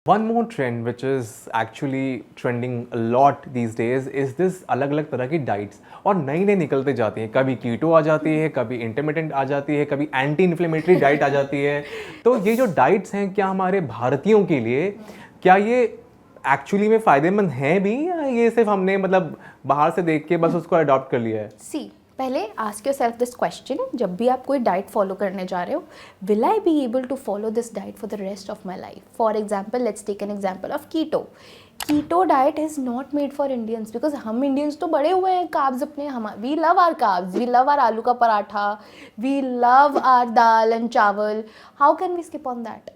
One more trend which is actually trending a lot these days is this अलग अलग तरह की diets और नई नई निकलते जाती हैं. कभी कीटो आ जाती है, कभी इंटरमिटेंट आ जाती है, कभी एंटी इन्फ्लेमेटरी डाइट आ जाती है. तो ये जो डाइट्स हैं क्या हमारे भारतीयों के लिए क्या ये एक्चुअली में फ़ायदेमंद हैं भी या ये सिर्फ हमने मतलब बाहर से देख के बस उसको अडॉप्ट कर लिया है? सी पहले ask your self this question, जब भी आप कोई डाइट फॉलो करने जा रहे हो, will I be able to follow this diet for the rest of my life? For example, let's take an example of keto diet is not made for Indians, because हम Indians तो बड़े हुए हैं carbs अपने. हम we love our carbs, we love our आलू का paratha, we love our dal and chawal. How can we skip on that?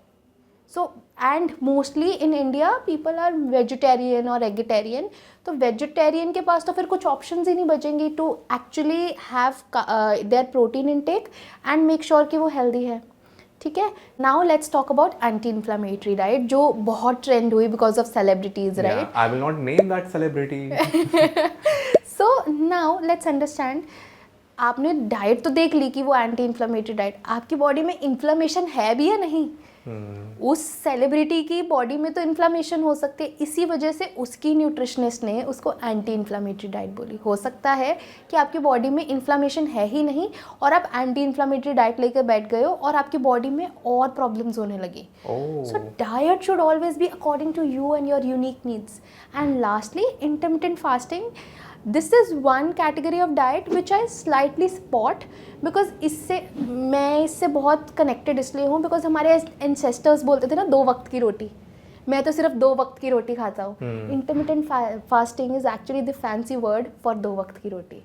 So, and mostly in India people are vegetarian or vegetarian. तो vegetarian के पास तो फिर कुछ options ही नहीं बचेंगे to actually have their protein intake and make sure कि वो healthy है. ठीक है. Now let's talk about anti-inflammatory diet जो बहुत trend हुई because of celebrities, right? Yeah, I will not name that celebrity. So now let's understand. आपने diet तो देख ली कि वो एंटी इन्फ्लेमेटरी डाइट, आपकी बॉडी में इन्फ्लेमेशन है भी या नहीं? उस सेलिब्रिटी की बॉडी में तो इन्फ्लेमेशन हो सकती है, इसी वजह से उसकी न्यूट्रिशनिस्ट ने उसको एंटी इन्फ्लेमेटरी डाइट बोली. हो सकता है कि आपकी बॉडी में इन्फ्लेमेशन है ही नहीं और आप एंटी इन्फ्लेमेटरी डाइट लेकर बैठ गए हो और आपकी बॉडी में और प्रॉब्लम्स होने लगी. So diet should always be according to you and your unique needs. And lastly, intermittent fasting. This is one category of diet which I slightly spot, because मैं इससे बहुत कनेक्टेड इसलिए हूँ बिकॉज हमारे एंसेस्टर्स बोलते थे ना 2 वक्त की रोटी. मैं तो सिर्फ 2 वक्त की रोटी खाता हूँ. Intermittent fasting is actually the fancy word for 2 वक्त की रोटी.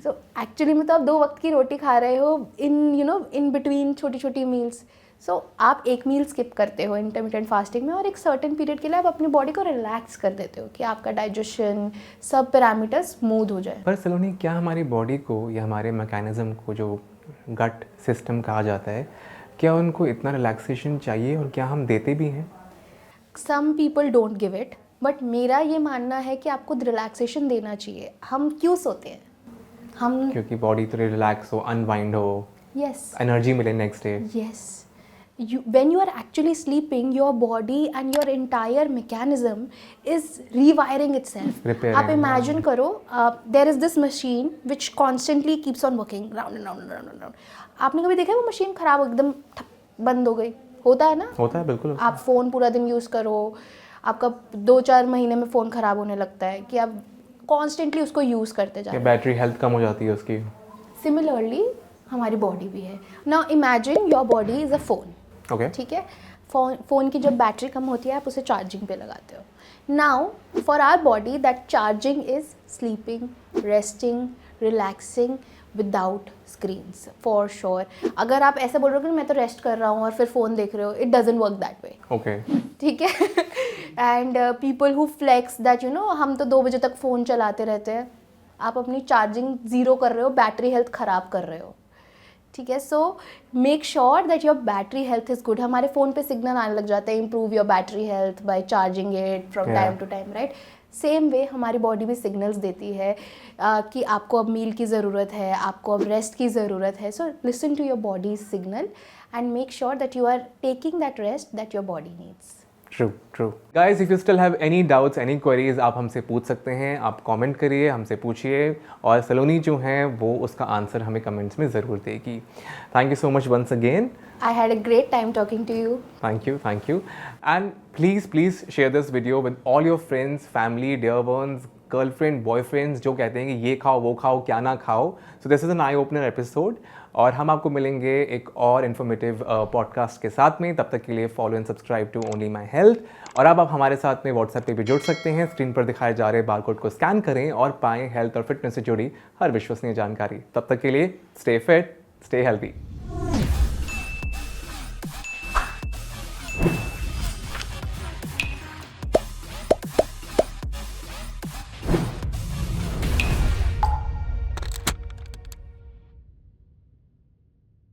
सो एक्चुअली में तो आप 2 वक्त की रोटी खा रहे हो इन बिटवीन छोटी छोटी मील्स. सो आप एक मील स्किप करते हो इंटरमिटेंट फास्टिंग में और एक सर्टेन पीरियड के लिए आप अपनी बॉडी को रिलैक्स कर देते हो कि आपका डाइजेशन सब पैरामीटर स्मूथ हो जाए. पर सलोनी, क्या हमारी बॉडी को या हमारे मैकेनिज्म को जो गट सिस्टम कहा जाता है, क्या उनको इतना रिलैक्सेशन चाहिए और क्या हम देते भी हैं? Some people don't give it, but मेरा ये मानना है कि आपको रिलैक्सेशन देना चाहिए. हम क्यों सोते हैं? हम क्योंकि बॉडी थोड़ी रिलैक्स हो, अनवाइंड हो, यस, एनर्जी मिले next day. Yes. When you are actually sleeping, your body and your entire mechanism is rewiring itself. आप imagine करो, there is this machine which constantly keeps on working round and round and round and round. आपने कभी देखा है वो machine खराब हो एकदम बंद हो गई? होता है ना? होता है, बिल्कुल. आप फ़ोन पूरा दिन यूज़ करो, आपका 2-4 महीने में फ़ोन ख़राब होने लगता है कि आप कॉन्स्टेंटली उसको यूज़ करते जाओ. बैटरी हेल्थ कम हो जाती है उसकी. सिमिलरली हमारी बॉडी भी है. Now imagine your body is a phone. ठीक है. फ़ोन की जब बैटरी कम होती है आप उसे चार्जिंग पे लगाते हो. Now for our body that charging is sleeping, resting, relaxing without screens for sure. अगर आप ऐसे बोल रहे हो कि मैं तो रेस्ट कर रहा हूँ और फिर फ़ोन देख रहे हो, it doesn't work that way. Okay, ठीक है. And people who flex that हम तो 2 बजे तक फ़ोन चलाते रहते हैं, आप अपनी चार्जिंग ज़ीरो कर रहे हो, बैटरी हेल्थ ख़राब कर रहे हो. ठीक है. So make sure that your battery health is good. हमारे फ़ोन पे सिग्नल आने लग जाते हैं, improve your battery health by charging it from time to time, right? Same way हमारी बॉडी भी सिग्नल्स देती है कि आपको अब मील की ज़रूरत है, आपको अब रेस्ट की ज़रूरत है. So listen to your body signal and make sure that you are taking that rest that your body needs. True. Guys, if you still have any doubts, any queries, आप हमसे पूछ सकते हैं. आप कमेंट करिए, हमसे पूछिए और सलोनी जो हैं वो उसका आंसर हमें कमेंट्स में ज़रूर देगी. Thank you so much once again. I had a great time talking to you. Thank you. And please share this video with all your friends, family, dear ones, girlfriend, boyfriends जो कहते हैं कि ये खाओ, वो खाओ, क्या ना खाओ. So this is an eye-opener episode. और हम आपको मिलेंगे एक और इन्फॉर्मेटिव पॉडकास्ट के साथ में. तब तक के लिए follow and subscribe to only my health. और अब आप हमारे साथ में व्हाट्सएप पे भी जुड़ सकते हैं. स्क्रीन पर दिखाए जा रहे बारकोड को स्कैन करें और पाएं हेल्थ और फिटनेस से जुड़ी हर विश्वसनीय जानकारी. तब तक के लिए स्टे फिट, स्टे हेल्थी.